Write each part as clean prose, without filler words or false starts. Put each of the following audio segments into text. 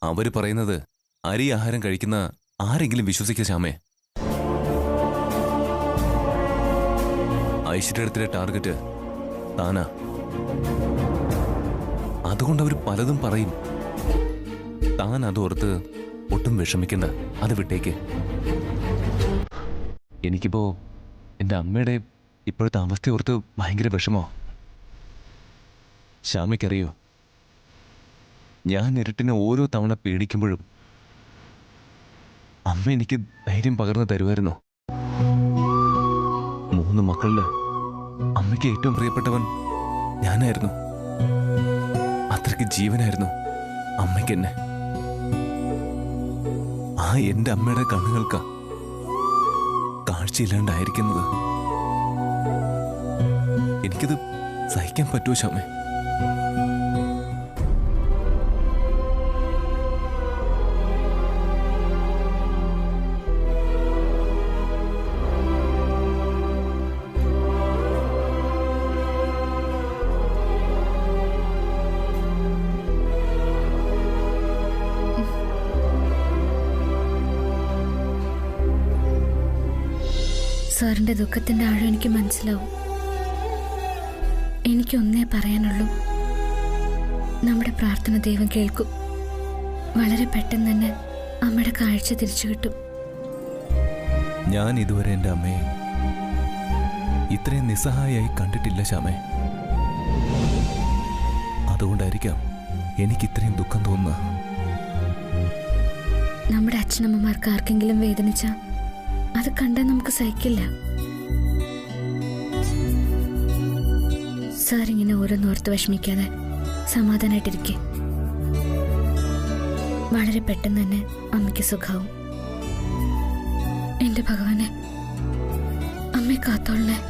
അവര് പറയുന്നത് അരി ആഹാരം കഴിക്കുന്ന ആരെങ്കിലും വിശ്വസിക്കുക ശ്യാമേ. ഐശ്വര്യത്തിലെ ടാർഗറ്റ് താനാ. അതുകൊണ്ട് അവർ പലതും പറയും. താൻ അതോർത്ത് ഒട്ടും വിഷമിക്കണ്ട, അത് വിട്ടേക്ക്. എനിക്കിപ്പോ എൻ്റെ അമ്മയുടെ ഇപ്പോഴത്തെ അവസ്ഥ ഓർത്ത് ഭയങ്കര വിഷമോ. ശ്യാമയ്ക്കറിയോ, ഞാൻ ഇരുട്ടിനെ ഓരോ തവണ പേടിക്കുമ്പോഴും അമ്മ എനിക്ക് ധൈര്യം പകർന്നു തരുമായിരുന്നു. 3 മക്കളില് അമ്മയ്ക്ക് ഏറ്റവും പ്രിയപ്പെട്ടവൻ ഞാനായിരുന്നു. അത്രയ്ക്ക് ജീവനായിരുന്നു അമ്മയ്ക്ക് എന്നെ. ആ എൻ്റെ അമ്മയുടെ കണ്ണുകൾക്കാ കാഴ്ചയില്ലാണ്ടായിരിക്കുന്നത്. എനിക്കത് സഹിക്കാൻ പറ്റുമോ ശ്യാമേ? സാറിൻ്റെ ദുഃഖത്തിൻ്റെ ആഴം എനിക്ക് മനസ്സിലാവും. എനിക്കൊന്നേ പറയാനുള്ളൂ, നമ്മുടെ പ്രാർത്ഥന ദൈവം കേൾക്കും. വളരെ പെട്ടെന്ന് തന്നെ അമ്മയുടെ കാഴ്ച തിരിച്ചു കിട്ടും. ഞാൻ ഇതുവരെ എൻ്റെ അമ്മയെ ഇത്രയും നിസ്സഹായായി കണ്ടിട്ടില്ല ശ്യാമേ. അതുകൊണ്ടായിരിക്കാം എനിക്കിത്രയും ദുഃഖം തോന്നുക. നമ്മുടെ അച്ഛനമ്മമാർക്ക് ആർക്കെങ്കിലും വേദനിച്ചാൽ അത് കണ്ടാൽ നമുക്ക് സഹിക്കില്ല. സാർ ഇങ്ങനെ ഓരോന്നോർത്ത് വിഷമിക്കാതെ സമാധാനമായിട്ടിരിക്കെ. വളരെ പെട്ടെന്ന് തന്നെ അമ്മയ്ക്ക് സുഖാവും. എന്റെ ഭഗവാനെ, അമ്മയെ കാത്തോളണേ.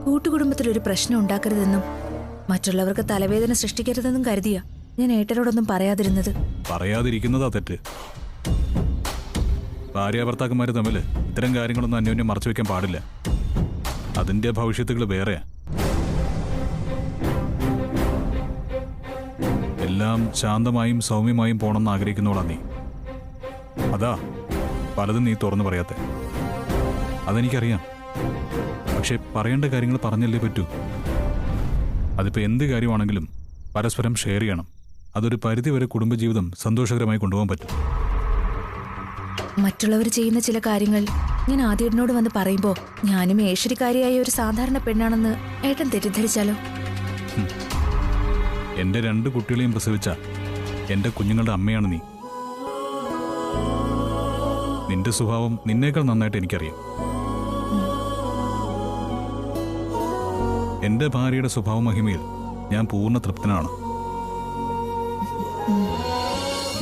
കൂട്ടുകുടുംബത്തിലൊരു പ്രശ്നം ഉണ്ടാക്കരുതെന്നും മറ്റുള്ളവർക്ക് തലവേദന സൃഷ്ടിക്കരുതെന്നും കരുതിയ ഞാൻ ഏട്ടനോടൊന്നും പറയാതിരുന്നത്. പറയാതിരിക്കുന്നതാ തെറ്റ്. ഭാര്യാഭർത്താക്കന്മാർ തമ്മിൽ ഇത്തരം കാര്യങ്ങളൊന്നും അന്യോന്യം മറച്ചു വെക്കാൻ പാടില്ല. അതിന്റെ ഭവിഷ്യത്തുകൾ വേറെയാ. എല്ലാം ശാന്തമായും സൗമ്യമായും പോണമെന്ന് ആഗ്രഹിക്കുന്നവളാ നീ. അതാ പലതും നീ തുറന്നു പറയാത്തെ. അതെനിക്കറിയാം. പക്ഷെ പറയേണ്ട കാര്യങ്ങൾ പറഞ്ഞല്ലേ പറ്റൂ. അതിപ്പോൾ എന്ത് കാര്യമാണെങ്കിലും പരസ്പരം ഷെയർ ചെയ്യണം. അതൊരു പരിധിവരെ കുടുംബജീവിതം സന്തോഷകരമായി കൊണ്ടുപോകാൻ പറ്റും. മറ്റുള്ളവർ ചെയ്യുന്ന ചില കാര്യങ്ങൾ ഞാൻ ആദ്യേട്ടനോട് വന്ന് പറയുമ്പോൾ ഞാനും ഏശ്വരിക്കാരിയായ ഒരു സാധാരണ പെണ്ണാണെന്ന് ഏട്ടൻ തെറ്റിദ്ധരിച്ചാലോ? എൻ്റെ 2 കുട്ടികളെയും പ്രസവിച്ച എൻ്റെ കുഞ്ഞുങ്ങളുടെ അമ്മയാണ് നീ. നിന്റെ സ്വഭാവം നിന്നേക്കാൾ നന്നായിട്ട് എനിക്കറിയാം. എന്റെ ഭാര്യയുടെ സ്വഭാവ മഹിമയിൽ ഞാൻ പൂർണ്ണ തൃപ്തനാണ്.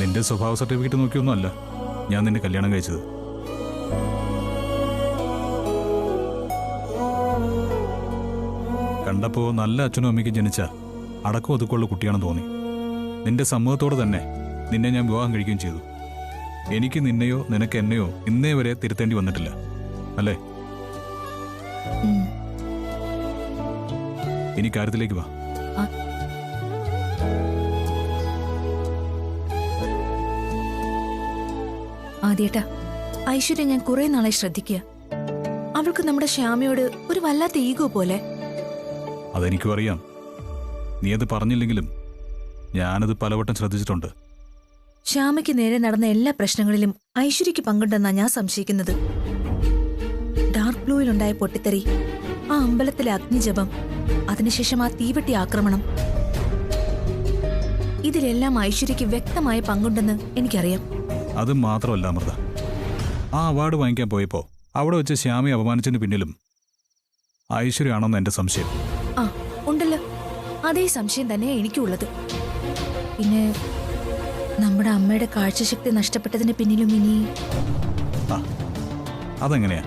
നിന്റെ സ്വഭാവ സർട്ടിഫിക്കറ്റ് നോക്കിയൊന്നുമല്ല ഞാൻ നിന്നെ കല്യാണം കഴിച്ചത്. കണ്ടപ്പോൾ നല്ല അച്ഛനും അമ്മയ്ക്കും ജനിച്ച അടക്കം ഒതുക്കമുള്ള കുട്ടിയാണെന്ന് തോന്നി. നിന്റെ സമ്മതത്തോടെ തന്നെ നിന്നെ ഞാൻ വിവാഹം കഴിക്കുകയും ചെയ്തു. എനിക്ക് നിന്നെയോ നിനക്ക് എന്നെയോ ഇന്നേ വരെ തിരുത്തേണ്ടി വന്നിട്ടില്ല, അല്ലേ? ഇനി കാര്യത്തിലേക്ക് വാ. ആദ്യേട്ടാ, ഐശ്വര്യ ഞാൻ കുറെ നാളായി ശ്രദ്ധിക്കുക. അവൾക്ക് നമ്മുടെ ശ്യാമയോട് ഒരു വല്ലാത്ത ഈഗോ പോലെ. അതെനിക്കും അറിയാം. നീ അത് പറഞ്ഞില്ലെങ്കിലും ഞാനത് പലവട്ടം ശ്രദ്ധിച്ചിട്ടുണ്ട്. ശ്യാമയ്ക്ക് നേരെ നടന്ന എല്ലാ പ്രശ്നങ്ങളിലും ഐശ്വര്യക്ക് പങ്കുണ്ടെന്നാ ഞാൻ സംശയിക്കുന്നത്. ഡാർക്ക് ബ്ലൂയിലുണ്ടായ പൊട്ടിത്തെറി, ആ അമ്പലത്തിലെ അഗ്നിജപം, അതിനുശേഷം ആ തീവട്ടി ആക്രമണം, ഇതിലെല്ലാം ഐശ്വര്യക്ക് വ്യക്തമായ പങ്കുണ്ടെന്ന് എനിക്കറിയാം. അത് മാത്രമല്ല അമൃത, ആ അവാർഡ് വാങ്ങിക്കാൻ പോയപ്പോ അവിടെ വെച്ച് ശ്യാമയെ അപമാനിച്ചതിന് പിന്നിലും ഐശ്വര്യയാണെന്ന് എന്റെ സംശയം. ആ ഉണ്ടല്ലോ, അതേ സംശയം തന്നെയാ എനിക്കുള്ളത്. പിന്നെ നമ്മുടെ അമ്മയുടെ കാഴ്ചശക്തി നഷ്ടപ്പെട്ടതിന് പിന്നിലും ഇനി അതെങ്ങനെയാ?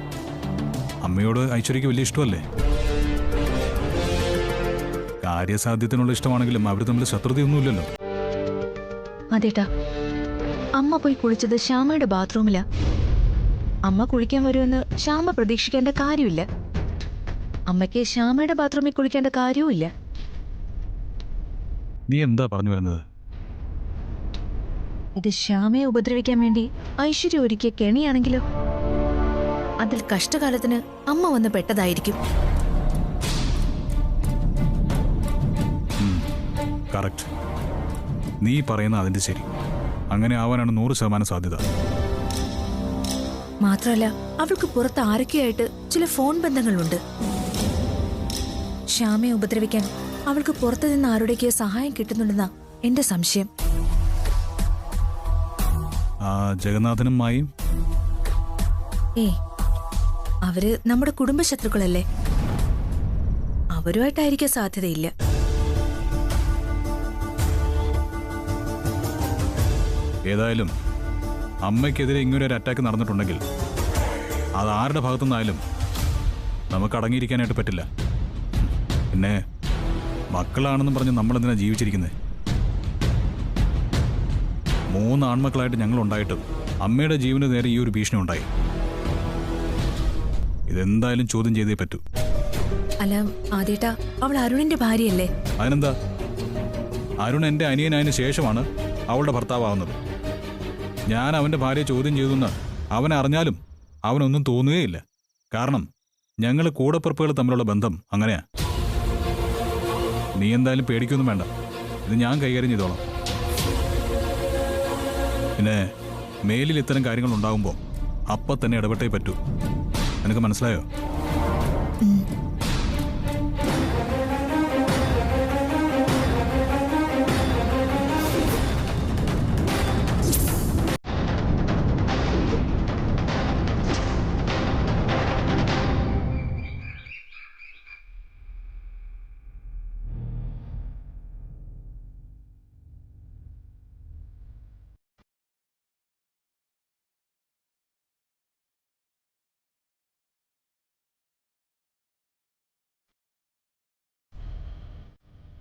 അമ്മയോട് ഐശ്വര്യക്ക് വലിയ ഇഷ്ടമല്ലേ? കാര്യസാധ്യത്തിനുള്ള ഇഷ്ടമാണെങ്കിലും അവർ തമ്മിൽ ശത്രുതയൊന്നുമില്ലല്ലോ. അതേട്ടാ, അമ്മ പോയി കുളിച്ചത് ശ്യാമയുടെ ബാത്റൂമിലാ. അമ്മ കുളിക്കാൻ വരുമെന്ന് ശ്യാമ പ്രതീക്ഷിക്കേണ്ട കാര്യമില്ല. അമ്മയ്ക്ക് ശ്യാമയുടെ ബാത്റൂമിൽ കുളിക്കേണ്ട കാര്യവും ഇല്ല. നീ എന്താ പറഞ്ഞു വരുന്നത്? ഇത് ശ്യാമയെ ഉപദ്രവിക്കാൻ വേണ്ടി ഐശ്വര്യ ഒരുക്കിയ കെണിയാണെങ്കിലോ? അതിൽ കഷ്ടകാലത്തിന് അമ്മ വന്ന് പെട്ടതായിരിക്കും. കറക്റ്റ്. നീ പറയുന്ന അതിന്റെ ശരി. അങ്ങനെ ആവാനാണ് 100% സാധ്യത. മാത്രമല്ല, അവൾക്ക് പുറത്ത് ആരൊക്കെയായിട്ട് ചില ഫോൺ ബന്ധങ്ങളുണ്ട്. ശ്യാമയെ ഉപദ്രവിക്കാൻ അവൾക്ക് പുറത്തു നിന്ന് ആരുടെയൊക്കെ സഹായം കിട്ടുന്നുണ്ടെന്നാ എന്റെ സംശയം. ആ ജഗന്നാഥനും മായും അവര് നമ്മുടെ കുടുംബശത്രുക്കളല്ലേ. അവരുമായിട്ടായിരിക്കാൻ സാധ്യതയില്ല. ഏതായാലും അമ്മയ്ക്കെതിരെ ഇങ്ങനൊരു അറ്റാക്ക് നടന്നിട്ടുണ്ടെങ്കിൽ അത് ആരുടെ ഭാഗത്തുനിന്നായാലും നമുക്ക് അടങ്ങിയിരിക്കാനായിട്ട് പറ്റില്ല. പിന്നെ മക്കളാണെന്നും പറഞ്ഞ് നമ്മളെന്തിനാ ജീവിച്ചിരിക്കുന്നത്? 3 ആൺമക്കളായിട്ട് ഞങ്ങളുണ്ടായിട്ടും അമ്മയുടെ ജീവന് നേരെ ഈ ഒരു ഭീഷണി ഉണ്ടായി. ഇതെന്തായാലും ചോദ്യം ചെയ്തേ പറ്റൂ. അല്ല ആദ്യേട്ടാ, അവൾ അരുണിന്റെ ഭാര്യയല്ലേ? അതിനെന്താ? അരുൺ എൻ്റെ അനിയനായതിനു ശേഷമാണ് അവളുടെ ഭർത്താവുന്നത്. ഞാൻ അവൻ്റെ ഭാര്യയെ ചോദ്യം ചെയ്തെന്ന് അവൻ അറിഞ്ഞാലും അവനൊന്നും തോന്നുകയില്ല. കാരണം ഞങ്ങൾ കൂടപ്പിറപ്പുകൾ തമ്മിലുള്ള ബന്ധം അങ്ങനെയാ. നീ എന്തായാലും പേടിക്കൊന്നും വേണ്ട, ഇത് ഞാൻ കൈകാര്യം ചെയ്തോളാം. പിന്നെ മേലിൽ ഇത്തരം കാര്യങ്ങൾ ഉണ്ടാകുമ്പോൾ അപ്പം തന്നെ ഇടപെട്ടേ പറ്റൂ. നിനക്ക് മനസ്സിലായോ?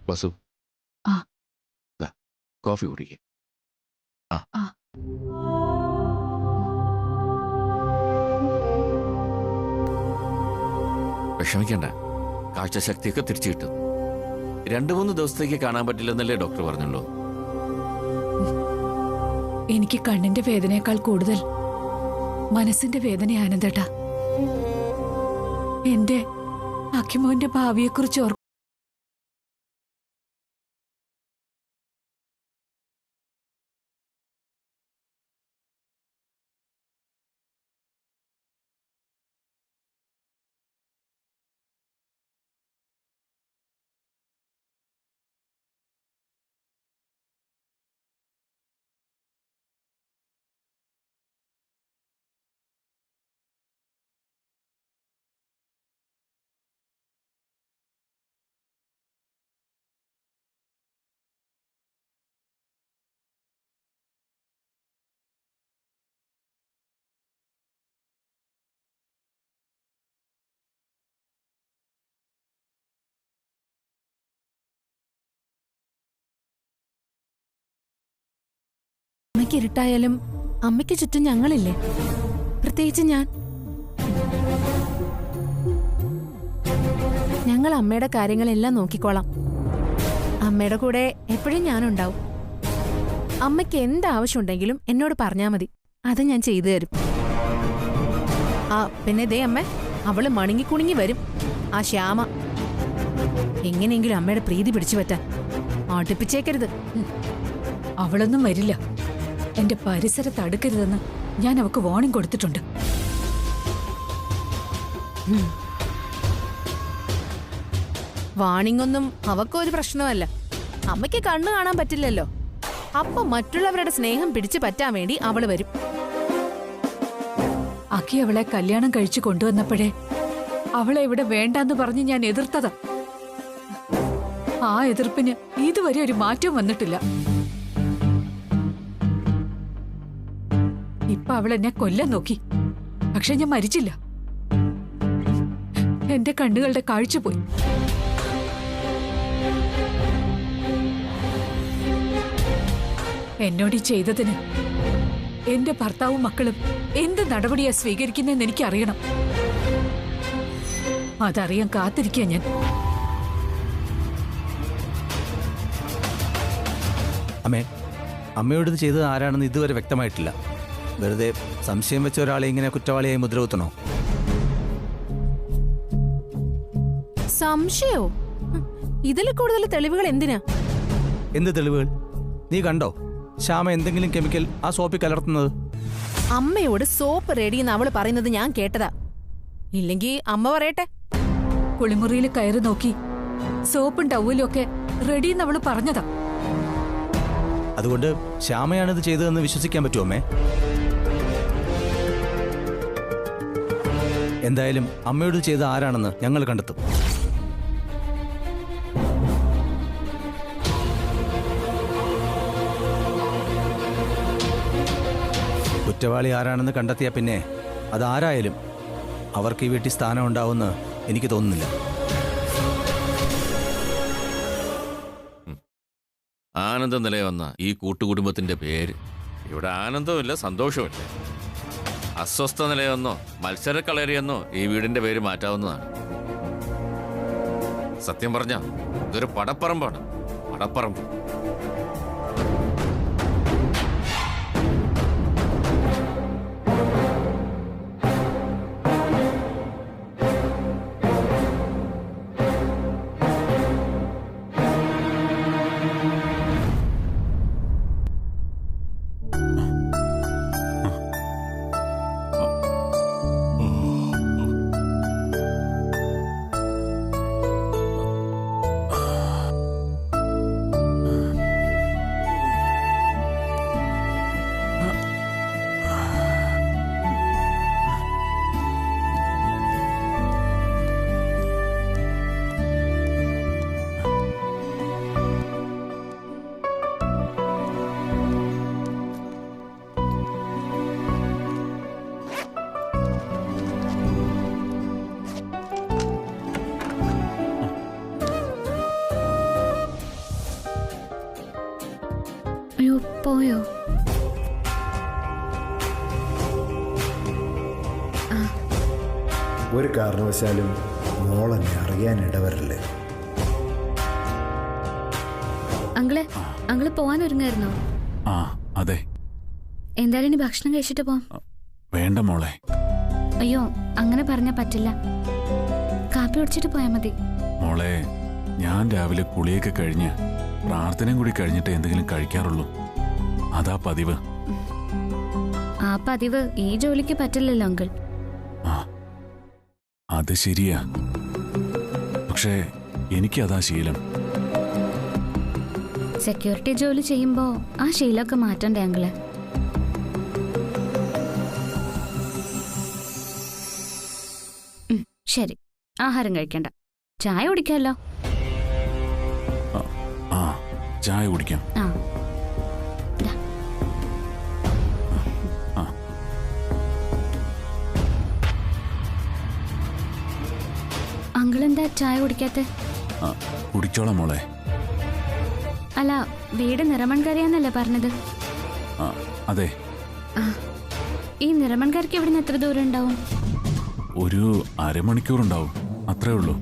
വസു, ആ. ദാ, കോഫി കുടിക്കേ. വിഷമിക്കണ്ട, കാഴ്ചശക്തിയൊക്കെ തിരിച്ചു കിട്ടും. 2-3 ദിവസത്തേക്ക് കാണാൻ പറ്റില്ലെന്നല്ലേ ഡോക്ടർ പറഞ്ഞുള്ളൂ? എനിക്ക് കണ്ണിന്റെ വേദനയേക്കാൾ കൂടുതൽ മനസ്സിന്റെ വേദനയാണ് ആനന്ദേട്ടാ. എന്റെ അഖിമോന്റെ ഭാവിയെക്കുറിച്ച് ഓർക്കും. അമ്മയ്ക്ക് ഇരുട്ടായാലും അമ്മയ്ക്ക് ചുറ്റും ഞങ്ങളില്ലേ, പ്രത്യേകിച്ച് ഞാൻ. ഞങ്ങൾ അമ്മയുടെ കാര്യങ്ങളെല്ലാം നോക്കിക്കോളാം. അമ്മയുടെ കൂടെ എപ്പോഴും ഞാനുണ്ടാവും. അമ്മയ്ക്ക് എന്താവശ്യമുണ്ടെങ്കിലും എന്നോട് പറഞ്ഞാൽ മതി, അത് ഞാൻ ചെയ്തു തരും. ആ പിന്നെ ദേ അമ്മ, അവള് മണുങ്ങിക്കുണുങ്ങി വരും, ആ ശ്യാമ. എങ്ങനെയെങ്കിലും അമ്മയുടെ പ്രീതി പിടിച്ചു പറ്റാൻ അടുപ്പിച്ചേക്കരുത്. അവളൊന്നും വരില്ല. എന്റെ പരിസരത്ത് അടുക്കരുതെന്ന് ഞാൻ അവക്ക് വാർണിംഗ് കൊടുത്തിട്ടുണ്ട്. വാണിംഗ് ഒന്നും അവക്കൊരു പ്രശ്നമല്ല. അമ്മയ്ക്ക് കണ്ണു കാണാൻ പറ്റില്ലല്ലോ. അപ്പൊ മറ്റുള്ളവരുടെ സ്നേഹം പിടിച്ചു പറ്റാൻ വേണ്ടി അവള് വരും. അക്കി അവളെ കല്യാണം കഴിച്ചു കൊണ്ടുവന്നപ്പോഴേ അവളെ ഇവിടെ വേണ്ടാന്ന് പറഞ്ഞ് ഞാൻ എതിർത്തതാ. ആ എതിർപ്പിന് ഇതുവരെ ഒരു മാറ്റവും വന്നിട്ടില്ല. ഇപ്പൊ അവൾ എന്നെ കൊല്ലാൻ നോക്കി, പക്ഷെ ഞാൻ മരിച്ചില്ല. എന്റെ കണ്ണുകളുടെ കാഴ്ച പോയി. എന്നോട് ഈ ചെയ്തതിന് എന്റെ ഭർത്താവും മക്കളും എന്ത് നടപടിയാ സ്വീകരിക്കുന്നതെന്ന് എനിക്കറിയണം. അതറിയാൻ കാത്തിരിക്കുക ഞാൻ. അമ്മേ, അമ്മയോട് ഇത് ചെയ്തത് ആരാണെന്ന് ഇതുവരെ വ്യക്തമായിട്ടില്ല. വെറുതെ സംശയം വെച്ച ഒരാളെ ഇങ്ങനെ കുറ്റവാളിയായി മുദ്രകുത്തണോ? സംശയോ? ഇതിൽ കൂടുതൽ തെളിവുകൾ എന്തിനാ? എന്ത് തെളിവുകൾ? നീ കണ്ടോ ശ്യാമ എന്തെങ്കിലും കെമിക്കൽ ആ സോപ്പിൽ കലർത്തുന്നത്? അമ്മയോട് സോപ്പ് റെഡിയെന്ന് അവള് പറയുന്നത് ഞാൻ കേട്ടതാ. ഇല്ലെങ്കി അമ്മ പറയട്ടെ. കുളിമുറിയിൽ കയറി നോക്കി സോപ്പും ടവലും ഒക്കെ റെഡിന്ന് അവള് പറഞ്ഞതാ. അതുകൊണ്ട് ശ്യാമയാണിത് ചെയ്തതെന്ന് വിശ്വസിക്കാൻ പറ്റുമോ അമ്മേ? എന്തായാലും അമ്മയോട് ചെയ്ത ആരാണെന്ന് ഞങ്ങൾ കണ്ടെത്തും. കുറ്റവാളി ആരാണെന്ന് കണ്ടെത്തിയാൽ പിന്നെ അതാരായാലും അവർക്ക് ഈ വീട്ടിൽ സ്ഥാനം ഉണ്ടാവുമെന്ന് എനിക്ക് തോന്നുന്നില്ല. ആനന്ദ നിലയെന്ന ഈ കൂട്ടുകുടുംബത്തിന്റെ പേര് ഇവിടെ ആനന്ദവുമില്ല, സന്തോഷവുമില്ല. അസ്വസ്ഥ നിലയെന്നോ മത്സരക്കളരിയെന്നോ ഈ വീടിന്റെ പേര് മാറ്റാവുന്നതാണ്. സത്യം പറഞ്ഞ ഇതൊരു പടപ്പറമ്പാണ്, പടപ്പറമ്പ്. അയ്യോ, പോയോ? ഒരു കാരണവശാലും മോളെന്നെ അറിയാൻ ഇടവരല്ലേ. അങ്കിള് പോവാൻ ഒരുങ്ങായിരുന്നോ? ആ അതെ. എന്തായാലും ഇനി ഭക്ഷണം കഴിച്ചിട്ട് പോവാം. വേണ്ട മോളെ. അയ്യോ, അങ്ങനെ പറഞ്ഞാ പറ്റില്ല. കാപ്പി കുടിച്ചിട്ട് പോയാ മതി. മോളെ, ഞാൻ രാവിലെ കുളിയൊക്കെ കഴിഞ്ഞ് പ്രാർത്ഥനയും കൂടി കഴിഞ്ഞിട്ട് എന്തെങ്കിലും കഴിക്കാറുള്ളൂ. അതാ പതിവ്. ആ പതിവ് ഈ ജോലിക്ക് പറ്റില്ലല്ലോ അങ്കിൾ. ആ അത് ശരിയാ. പക്ഷേ എനിക്കതാ ശീലം. സെക്യൂരിറ്റി ജോലി ചെയ്യുമ്പോ ആ ശീലമൊക്കെ മാറ്റണ്ടേ അങ്കിള്? ശരി, ആഹാരം കഴിക്കണ്ട, ചായ കുടിക്കാമല്ലോ. ആ ചായ കുടിക്കാം. ആ അങ്കിളെന്താ ചായ കുടിക്കാത്ത? കുടിച്ചോളാം മോളെ. അല്ല, വീട് നിറമൺകരയാന്നല്ലേ പറഞ്ഞത്? അതെ. ഈ നിറമൺകരയ്ക്ക് ഇവിടുന്ന് എത്ര ദൂരം ഉണ്ടാവും? ഒരു അരമണിക്കൂറുണ്ടാവും, അത്രേ ഉള്ളൂ.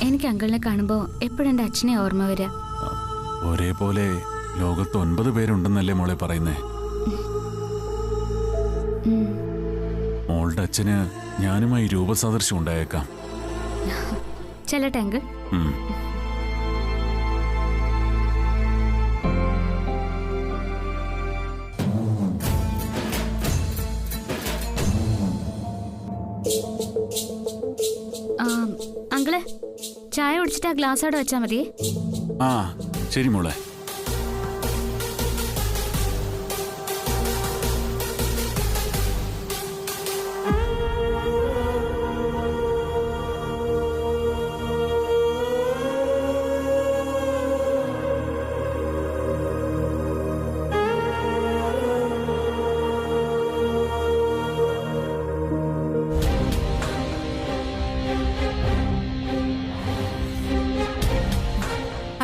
എനിക്ക് അങ്കിളിനെ കാണുമ്പോ എപ്പോഴും എൻ്റെ അച്ഛനെ ഓർമ്മ വരിക. ഒരേപോലെ ലോകത്ത് 9 പേരുണ്ടെന്നല്ലേ മോളെ പറയുന്നേ? മോളുടെ അച്ഛന് ഞാനുമായി രൂപസാദൃശ്യം ഉണ്ടായേക്കാം. ചെല്ലട്ടെ അങ്കിൾ. അങ്കിള്, ചായ കുടിച്ചിട്ട് ആ ഗ്ലാസ് അവിടെ വെച്ചാൽ മതി. ആ ശരി മോളെ.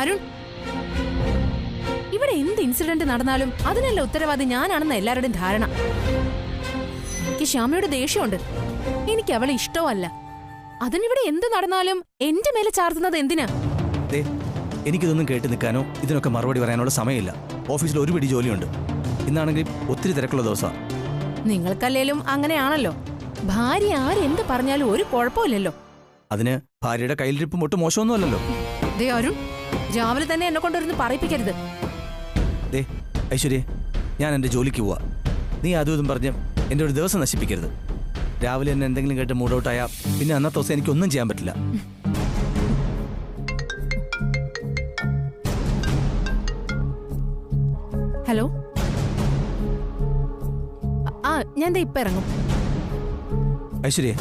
അരുൺ, വീട്ടിൽ നടന്നാലും അതിനല്ല ഉത്തരവാദി ഞാനാണെന്ന എല്ലാവരുടെയും ധാരണ. എനിക്ക് ശ്യാമയോട് ദേഷ്യമുണ്ട്. എനിക്ക് അവളെ ഇഷ്ടമല്ല. അതിനിവിടെ എന്ത് നടന്നാലും എന്റെ മേലെ ചാർത്തുന്നത് എന്തിനാ? ദേ, എനിക്കിതൊന്നും കേട്ട് നിൽക്കാനോ ഇതിനൊക്കെ മറുപടി പറയാനുള്ള സമയമില്ല. ഓഫീസിൽ ഒരു പിടി ജോലിയുണ്ട്. ഇന്നാണെങ്കിൽ ഒത്തിരി തിരക്കുള്ള ദിവസമാണ്. നിങ്ങൾക്കല്ലേലും അങ്ങനെയാണല്ലോ. ഭാര്യ ആരെന്ത് പറഞ്ഞാലും ഒരു കുഴപ്പമില്ലല്ലോ. അതിന് ഭാര്യയുടെ കയ്യിലിരിപ്പും ഒട്ടും മോശമൊന്നുമല്ലല്ലോ. ദേ അരുൺ, രാവിലെ തന്നെ എന്നെ കൊണ്ടൊരുന്ന് പറയിപ്പിക്കരുത്. ദേ ഐശ്വര്യ, ഞാൻ എൻ്റെ ജോലിക്ക് പോവാ. നീ അതും ഇതും പറഞ്ഞ് എൻ്റെ ഒരു ദിവസം നശിപ്പിക്കരുത്. രാവിലെ എന്നെ എന്തെങ്കിലും കേട്ട് മൂഡൌട്ടായാൽ പിന്നെ അന്നത്തെ ദിവസം എനിക്കൊന്നും ചെയ്യാൻ പറ്റില്ല. ഹലോ, ആ ഞാൻ ദേ ഇപ്പൊ ഇറങ്ങും. ഐശ്വര്യ,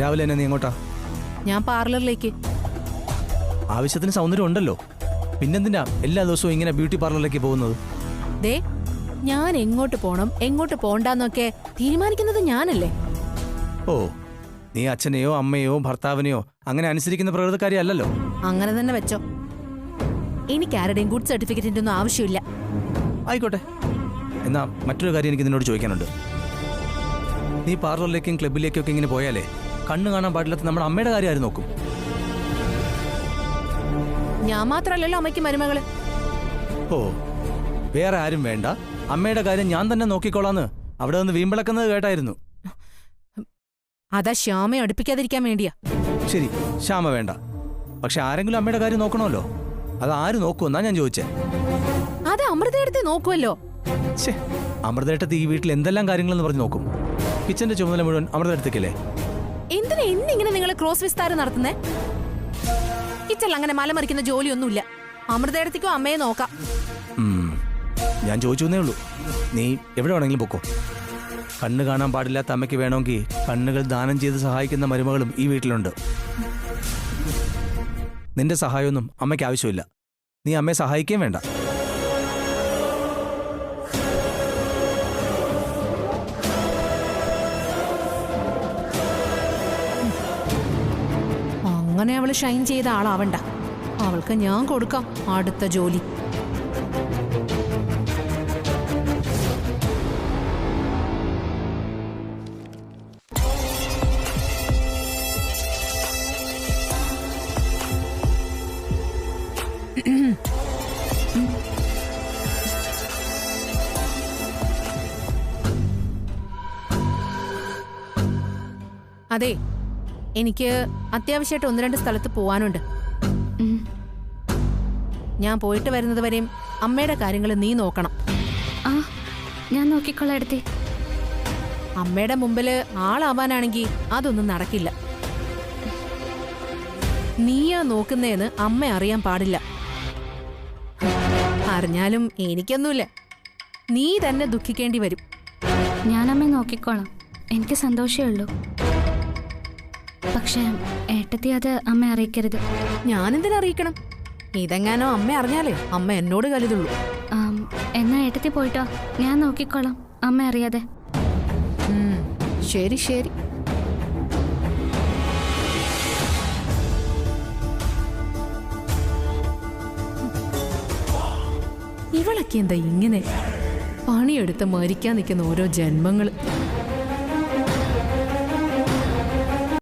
രാവിലെ എന്നെ നീ എങ്ങോട്ടാ? ഞാൻ പാർലറിലേക്ക്. ആവശ്യത്തിന് സൗന്ദര്യം ഉണ്ടല്ലോ, പിന്നെന്തിനാ എല്ലാ ദിവസവും ഇങ്ങനെ ബ്യൂട്ടി പാർലറിലേക്ക് പോകുന്നത്? ദേ, ഞാൻ എങ്ങോട്ട് പോണം എങ്ങോട്ട് പോണ്ടെന്നൊക്കെ തീരുമാനിക്കുന്നത് ഞാനല്ലേ. ഓ, നീ അച്ഛനെയോ അമ്മയോ ഭർത്താവിനെയോ അങ്ങനെ അനുസരിക്കുന്ന പ്രകൃതക്കാരി അല്ലല്ലോ. അങ്ങനെ തന്നെ വെച്ചോ. എനിക്ക് ആരുടെയും ഗുഡ് സർട്ടിഫിക്കറ്റിന്റെ ഒന്നും ആവശ്യമില്ല. ആയിക്കോട്ടെ. എന്നാ മറ്റൊരു കാര്യം എനിക്ക് നിന്നോട് ചോദിക്കാനുണ്ട്. നീ പാർലറിലേക്കും ക്ലബിലേക്കും ഒക്കെ ഇങ്ങനെ പോയാലേ കണ്ണു കാണാൻ പാടില്ലാത്ത നമ്മുടെ അമ്മയുടെ കാര്യം ആര് നോക്കും? ഞാൻ മാത്രല്ലല്ലോ അമ്മയ്ക്ക് മരുമകള്. ഓ, വേറെ ആരും വേണ്ട, അമ്മയുടെ കാര്യം ഞാൻ തന്നെ നോക്കിക്കോളാന്ന് അവിടെ നിന്ന് വീമ്പിളക്കുന്നത് കേട്ടായിരുന്നു. അതാ ശ്യാമയെ അടുപ്പിക്കാതിരിക്കാൻ വേണ്ടിയാ. ശരി, ശ്യാമ വേണ്ട. പക്ഷെ ആരെങ്കിലും അമ്മയുടെ കാര്യം നോക്കണമല്ലോ. അത് ആര് നോക്കുമെന്നാ ഞാൻ ചോദിച്ചേ. അത് അമൃതയെടുത്ത് നോക്കുമല്ലോ. ഛേ, അമൃതേട്ടത്ത് ഈ വീട്ടിൽ എന്തെല്ലാം കാര്യങ്ങളെന്ന് പറഞ്ഞ് നോക്കും. കിച്ചന്റെ ചുമതല മുഴുവൻ അമൃതേട്ടത്തേക്കല്ലേ. എന്തിനാ എന്നിങ്ങനെ നിങ്ങൾ ക്രോസ് വിസ്താരം നടത്തുന്നേ? കിച്ചണിൽ അങ്ങനെ മലമറിക്കുന്ന ജോലിയൊന്നുമില്ല. അമൃതയെടുത്തേക്കോ അമ്മയെ നോക്കാം. ഞാൻ ചോദിച്ചേ ഉള്ളൂ. നീ എവിടെ വേണമെങ്കിലും പൊക്കോ. കണ്ണ് കാണാൻ പാടില്ലാത്ത അമ്മയ്ക്ക് വേണമെങ്കിൽ കണ്ണുകൾ ദാനം ചെയ്ത് സഹായിക്കുന്ന മരുമകളും ഈ വീട്ടിലുണ്ട്. നിന്റെ സഹായമൊന്നും അമ്മയ്ക്ക് ആവശ്യമില്ല. നീ അമ്മയെ സഹായിക്കുകയും വേണ്ട. അങ്ങനെ അവള് ഷൈൻ ചെയ്ത ആളാവണ്ട. അവൾക്ക് ഞാൻ കൊടുക്കാം അടുത്ത ജോലി. അതെ, എനിക്ക് അത്യാവശ്യമായിട്ട് 1-2 സ്ഥലത്ത് പോവാനുണ്ട്. ഞാൻ പോയിട്ട് വരുന്നത് വരെയും അമ്മയുടെ കാര്യങ്ങൾ നീ നോക്കണം. ആ, ഞാൻ നോക്കിക്കൊള്ളാം എടുത്തേ. അമ്മയുടെ മുമ്പില് ആളാവാനാണെങ്കിൽ അതൊന്നും നടക്കില്ല. നീയാ നോക്കുന്നേന്ന് അമ്മ അറിയാൻ പാടില്ല. അറിഞ്ഞാലും എനിക്കൊന്നുമില്ല, നീ തന്നെ ദുഃഖിക്കേണ്ടി വരും. ഞാനമ്മ നോക്കിക്കോളാം, എനിക്ക് സന്തോഷമേ ഉള്ളൂ. പക്ഷെ ഏട്ടത്തി അത് അമ്മ അറിയിക്കരുത്. ഞാനെന്തിനറിയിക്കണം? ഇതെങ്ങാനോ അമ്മ അറിഞ്ഞാലേ അമ്മ എന്നോട് കരുതുള്ളൂ. എന്നാ ഏട്ടത്തി പോയിട്ടോ, ഞാൻ നോക്കിക്കോളാം അമ്മ അറിയാതെ. ശരി ശരി. ഇവളൊക്കെ എന്താ ഇങ്ങനെ പണിയെടുത്ത് മരിക്കാൻ നിൽക്കുന്ന ഓരോ ജന്മങ്ങൾ.